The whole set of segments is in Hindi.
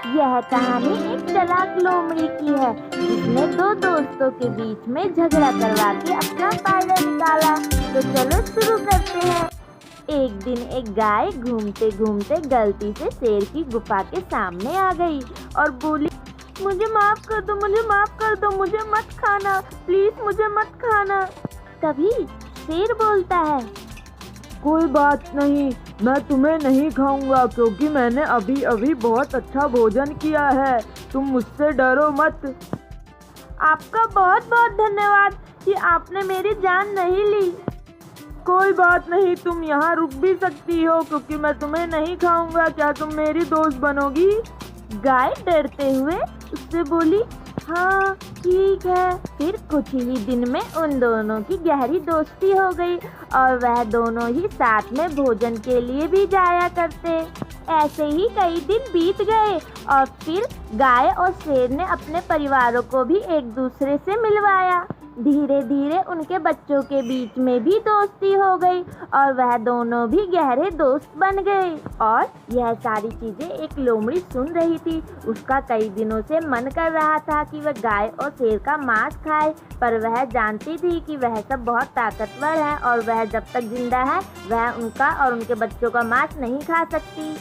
यह कहानी एक चालाक लोमड़ी की है जिसने दो दोस्तों के बीच में झगड़ा करवा के अपना फायदा निकाला। तो चलो शुरू करते हैं। एक दिन एक गाय घूमते घूमते गलती से शेर की गुफा के सामने आ गई और बोली, मुझे माफ कर दो, मुझे माफ कर दो, मुझे मत खाना, प्लीज मुझे मत खाना। तभी शेर बोलता है, कोई बात नहीं, मैं तुम्हें नहीं खाऊंगा क्योंकि मैंने अभी अभी बहुत अच्छा भोजन किया है। तुम मुझसे डरो मत। आपका बहुत बहुत धन्यवाद कि आपने मेरी जान नहीं ली। कोई बात नहीं, तुम यहाँ रुक भी सकती हो क्योंकि मैं तुम्हें नहीं खाऊंगा। क्या तुम मेरी दोस्त बनोगी? गाय डरते हुए उससे बोली, हाँ ठीक है। फिर कुछ ही दिन में उन दोनों की गहरी दोस्ती हो गई और वह दोनों ही साथ में भोजन के लिए भी जाया करते। ऐसे ही कई दिन बीत गए और फिर गाय और शेर ने अपने परिवारों को भी एक दूसरे से मिलवाया। धीरे धीरे उनके बच्चों के बीच में भी दोस्ती हो गई और वह दोनों भी गहरे दोस्त बन गए। और यह सारी चीजें एक लोमड़ी सुन रही थी। उसका कई दिनों से मन कर रहा था कि वह गाय और शेर का मांस खाए, पर वह जानती थी कि वह सब बहुत ताकतवर है और वह जब तक जिंदा है वह उनका और उनके बच्चों का मांस नहीं खा सकती।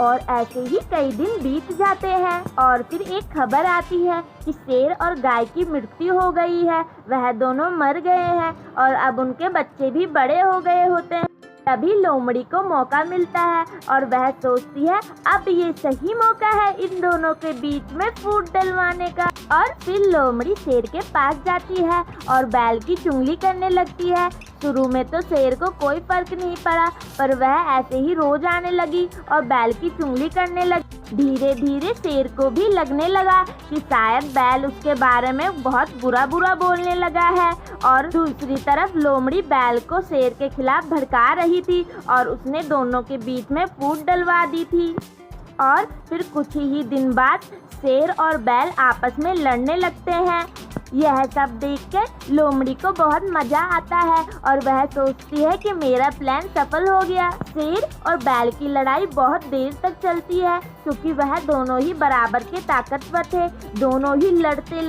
और ऐसे ही कई दिन बीत जाते हैं और फिर एक खबर आती है कि शेर और गाय की मृत्यु हो गई है। वह दोनों मर गए हैं और अब उनके बच्चे भी बड़े हो गए होते हैं। तभी लोमड़ी को मौका मिलता है और वह सोचती है अब ये सही मौका है इन दोनों के बीच में फूट डलवाने का। और फिर लोमड़ी शेर के पास जाती है और बैल की चुंगली करने लगती है। शुरू में तो शेर को कोई फर्क नहीं पड़ा, पर वह ऐसे ही रोज आने लगी और बैल की चुंगली करने लगी। धीरे धीरे शेर को भी लगने लगा कि शायद बैल उसके बारे में बहुत बुरा बुरा बोलने लगा है। और दूसरी तरफ लोमड़ी बैल को शेर के खिलाफ भड़का रही थी और उसने दोनों के बीच में फूट डलवा दी थी। और फिर कुछ ही दिन बाद शेर और बैल आपस में लड़ने लगते हैं। यह सब देखकर लोमड़ी को बहुत मजा आता है और वह सोचती है कि मेरा प्लान सफल हो गया। शेर और बैल की लड़ाई बहुत देर तक चलती है क्योंकि वह दोनों ही बराबर के ताकतवर थे। दोनों ही लड़ते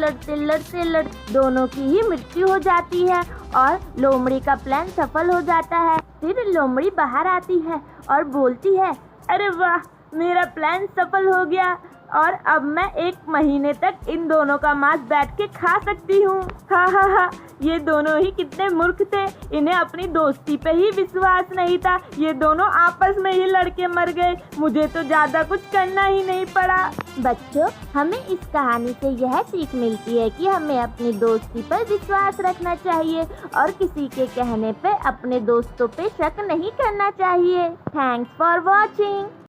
दोनों की ही मृत्यु हो जाती है और लोमड़ी का प्लान सफल हो जाता है। फिर लोमड़ी बाहर आती है और बोलती है, अरे वाह, मेरा प्लान सफल हो गया और अब मैं 1 महीने तक इन दोनों का मांस बैठ के खा सकती हूँ। हा हा हा, ये दोनों ही कितने मूर्ख थे, इन्हें अपनी दोस्ती पे ही विश्वास नहीं था। ये दोनों आपस में ही लड़के मर गए, मुझे तो ज्यादा कुछ करना ही नहीं पड़ा। बच्चों, हमें इस कहानी से यह सीख मिलती है कि हमें अपनी दोस्ती पर विश्वास रखना चाहिए और किसी के कहने पे अपने दोस्तों पे शक नहीं करना चाहिए। Thanks for watching.